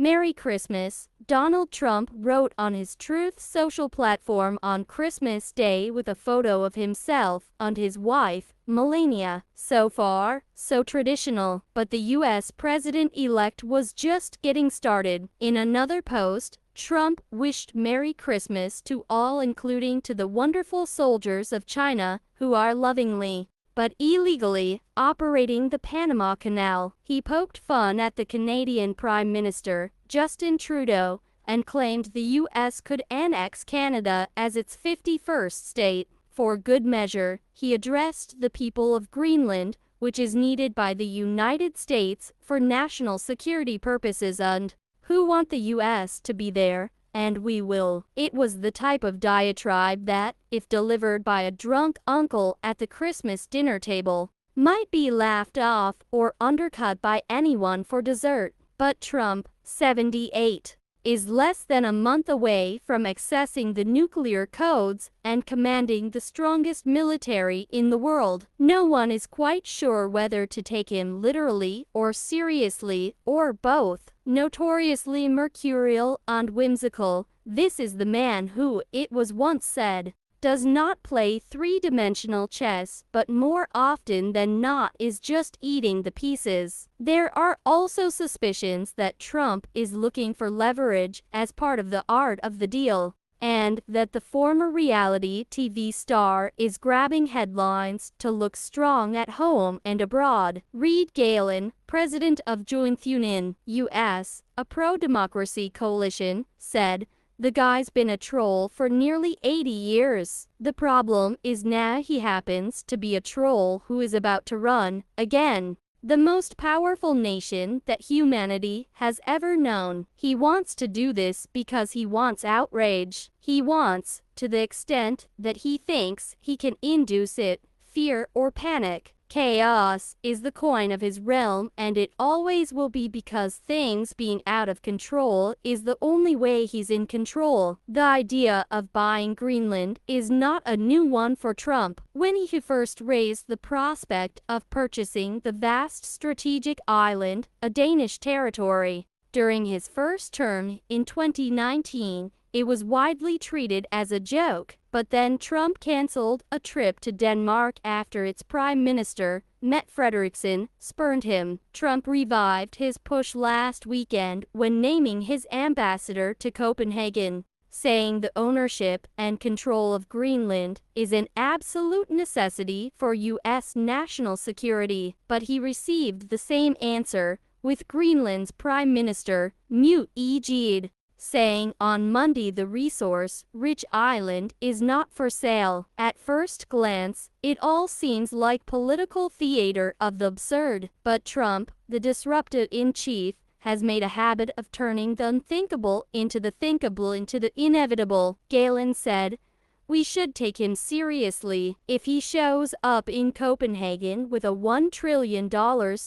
Merry Christmas, Donald Trump wrote on his Truth Social platform on Christmas Day with a photo of himself and his wife, Melania. So far, so traditional, but the U.S. president-elect was just getting started. In another post, Trump wished Merry Christmas to all, including to the wonderful soldiers of China who are lovingly but illegally operating the Panama Canal. He poked fun at the Canadian Prime Minister, Justin Trudeau, and claimed the U.S. could annex Canada as its 51st state. For good measure, he addressed the people of Greenland, which is needed by the United States for national security purposes and who want the U.S. to be there. And we will. It was the type of diatribe that, if delivered by a drunk uncle at the Christmas dinner table, might be laughed off or undercut by anyone for dessert. But Trump, 78, is less than a month away from accessing the nuclear codes and commanding the strongest military in the world. No one is quite sure whether to take him literally or seriously, or both. Notoriously mercurial and whimsical, this is the man who, it was once said, does not play three-dimensional chess, but more often than not is just eating the pieces. There are also suspicions that Trump is looking for leverage as part of the art of the deal, and that the former reality TV star is grabbing headlines to look strong at home and abroad. Reed Galen, president of Join U.S., a pro-democracy coalition, said, "The guy's been a troll for nearly 80 years. The problem is now he happens to be a troll who is about to run, again, the most powerful nation that humanity has ever known. He wants to do this because he wants outrage. He wants, to the extent that he thinks he can induce it, fear or panic. Chaos is the coin of his realm, and it always will be, because things being out of control is the only way he's in control." The idea of buying Greenland is not a new one for Trump. When he first raised the prospect of purchasing the vast strategic island, a Danish territory, during his first term in 2019, it was widely treated as a joke, but then Trump canceled a trip to Denmark after its prime minister, Mette Frederiksen, spurned him. Trump revived his push last weekend when naming his ambassador to Copenhagen, saying the ownership and control of Greenland is an absolute necessity for U.S. national security. But he received the same answer, with Greenland's Prime Minister, Mute Egeid, saying on Monday the resource-rich island is not for sale. At first glance, it all seems like political theater of the absurd, but Trump, the disruptor-in-chief, has made a habit of turning the unthinkable into the thinkable into the inevitable. Galen said, "We should take him seriously. If he shows up in Copenhagen with a $1 trillion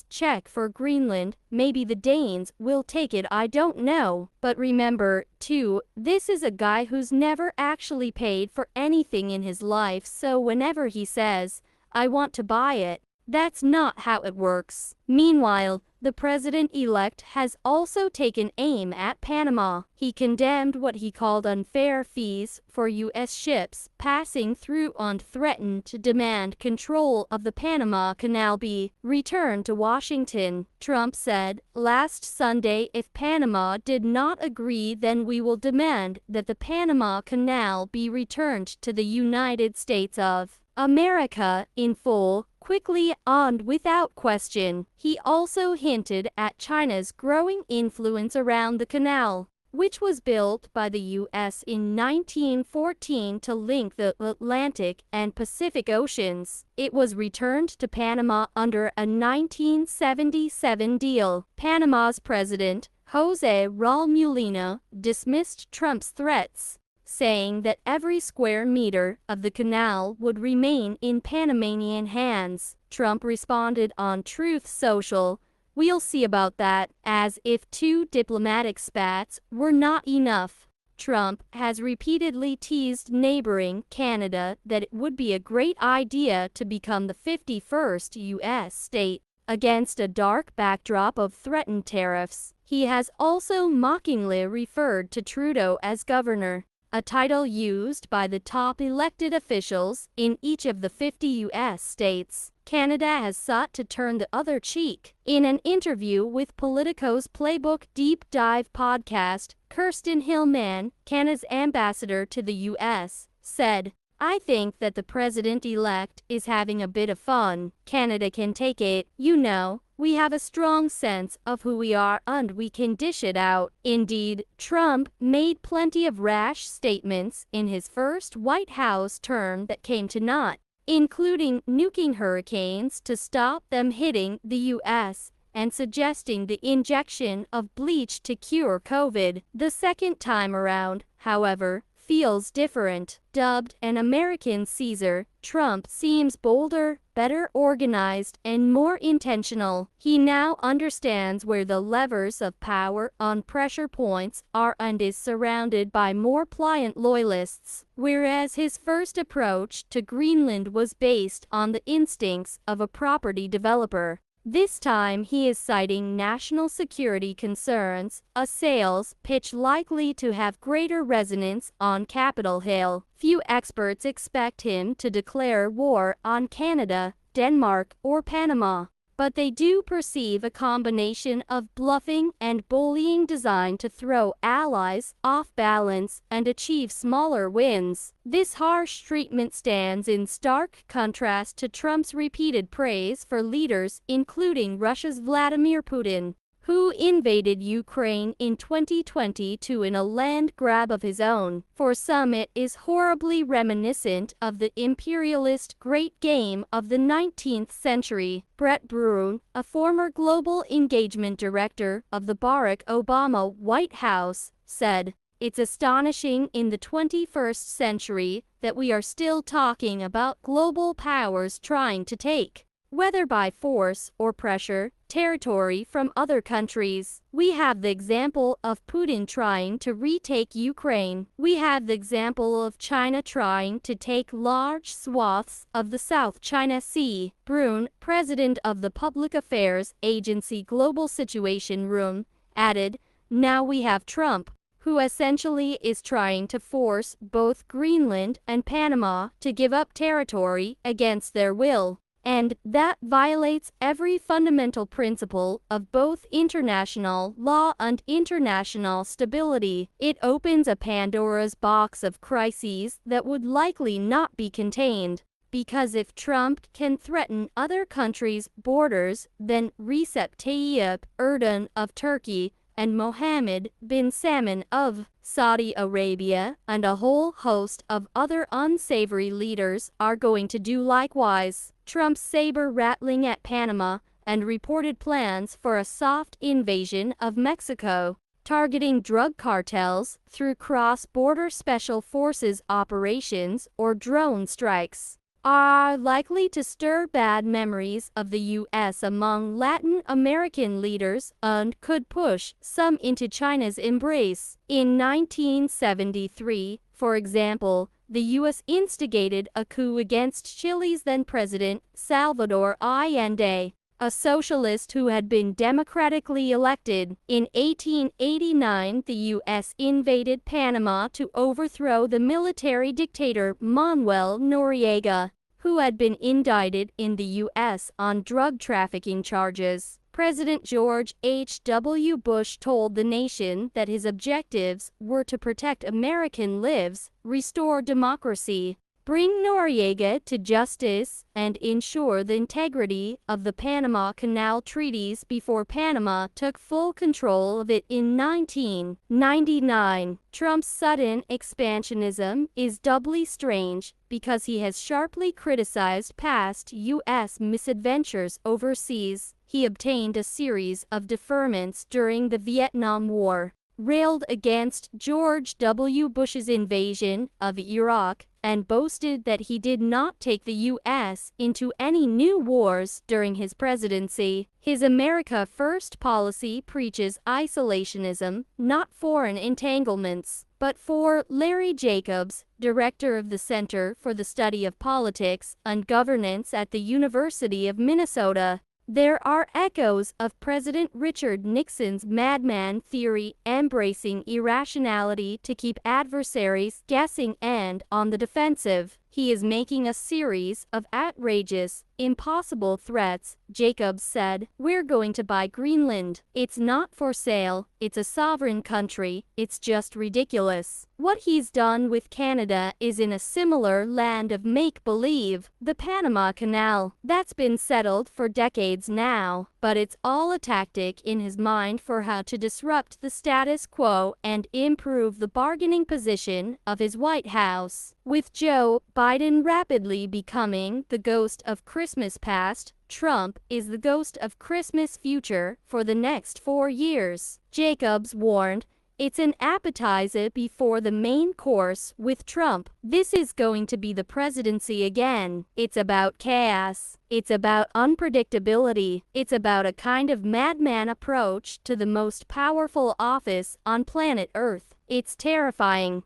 check for Greenland, maybe the Danes will take it, I don't know. But remember, too, this is a guy who's never actually paid for anything in his life, so whenever he says, 'I want to buy it,' that's not how it works." Meanwhile, the president-elect has also taken aim at Panama. He condemned what he called unfair fees for U.S. ships passing through and threatened to demand control of the Panama Canal be returned to Washington. Trump said last Sunday, "If Panama did not agree, then we will demand that the Panama Canal be returned to the United States of America in full, quickly and without question." He also hinted at China's growing influence around the canal, which was built by the U.S. in 1914 to link the Atlantic and Pacific Oceans. It was returned to Panama under a 1977 deal. Panama's president, Jose Raul Mulino, dismissed Trump's threats, saying that every square meter of the canal would remain in Panamanian hands. Trump responded on Truth Social, "We'll see about that," as if two diplomatic spats were not enough. Trump has repeatedly teased neighboring Canada that it would be a great idea to become the 51st U.S. state. Against a dark backdrop of threatened tariffs, He has also mockingly referred to Trudeau as governor, a title used by the top elected officials in each of the 50 U.S. states. Canada has sought to turn the other cheek. In an interview with Politico's Playbook Deep Dive podcast, Kirsten Hillman, Canada's ambassador to the U.S., said, "I think that the president-elect is having a bit of fun. Canada can take it, you know. We have a strong sense of who we are and we can dish it out." Indeed, Trump made plenty of rash statements in his first White House term that came to naught, including nuking hurricanes to stop them hitting the U.S. and suggesting the injection of bleach to cure COVID. The second time around, however, feels different. Dubbed an American Caesar, Trump seems bolder, better organized, and more intentional. He now understands where the levers of power on pressure points are and is surrounded by more pliant loyalists, whereas his first approach to Greenland was based on the instincts of a property developer. This time he is citing national security concerns, a sales pitch likely to have greater resonance on Capitol Hill. Few experts expect him to declare war on Canada, Denmark, or Panama, but they do perceive a combination of bluffing and bullying designed to throw allies off balance and achieve smaller wins. This harsh treatment stands in stark contrast to Trump's repeated praise for leaders including Russia's Vladimir Putin, who invaded Ukraine in 2022 in a land grab of his own. For some it is horribly reminiscent of the imperialist great game of the 19th century. Brett Bruen, a former global engagement director of the Barack Obama White House, said, "It's astonishing in the 21st century that we are still talking about global powers trying to take, whether by force or pressure, territory from other countries. We have the example of Putin trying to retake Ukraine. We have the example of China trying to take large swaths of the South China Sea." Brune, president of the public affairs agency Global Situation Room, added, "Now we have Trump, who essentially is trying to force both Greenland and Panama to give up territory against their will. And that violates every fundamental principle of both international law and international stability. It opens a Pandora's box of crises that would likely not be contained. Because if Trump can threaten other countries' borders, then Recep Tayyip Erdogan of Turkey and Mohammed bin Salman of Saudi Arabia and a whole host of other unsavory leaders are going to do likewise." Trump's saber-rattling at Panama and reported plans for a soft invasion of Mexico, targeting drug cartels through cross-border special forces operations or drone strikes, are likely to stir bad memories of the U.S. among Latin American leaders and could push some into China's embrace. In 1973, for example, the U.S. instigated a coup against Chile's then-president, Salvador Allende, a socialist who had been democratically elected. In 1889, the U.S. invaded Panama to overthrow the military dictator Manuel Noriega, who had been indicted in the U.S. on drug trafficking charges. President George H.W. Bush told the nation that his objectives were to protect American lives, restore democracy, bring Noriega to justice, and ensure the integrity of the Panama Canal treaties before Panama took full control of it in 1999. Trump's sudden expansionism is doubly strange because he has sharply criticized past U.S. misadventures overseas. He obtained a series of deferments during the Vietnam War, railed against George W. Bush's invasion of Iraq, and boasted that he did not take the U.S. into any new wars during his presidency. His America First policy preaches isolationism, not foreign entanglements. But for Larry Jacobs, director of the Center for the Study of Politics and Governance at the University of Minnesota, There are echoes of President Richard Nixon's madman theory, embracing irrationality to keep adversaries guessing and on the defensive. He is making a series of outrageous, impossible threats. Jacobs said, "We're going to buy Greenland. It's not for sale, it's a sovereign country, it's just ridiculous." What he's done with Canada is in a similar land of make-believe, the Panama Canal. That's been settled for decades now, but it's all a tactic in his mind for how to disrupt the status quo and improve the bargaining position of his White House. With Joe Biden rapidly becoming the ghost of Christmas past, Trump is the ghost of Christmas future for the next 4 years. Jacobs warned, "It's an appetizer before the main course with Trump. This is going to be the presidency again. It's about chaos. It's about unpredictability. It's about a kind of madman approach to the most powerful office on planet Earth. It's terrifying."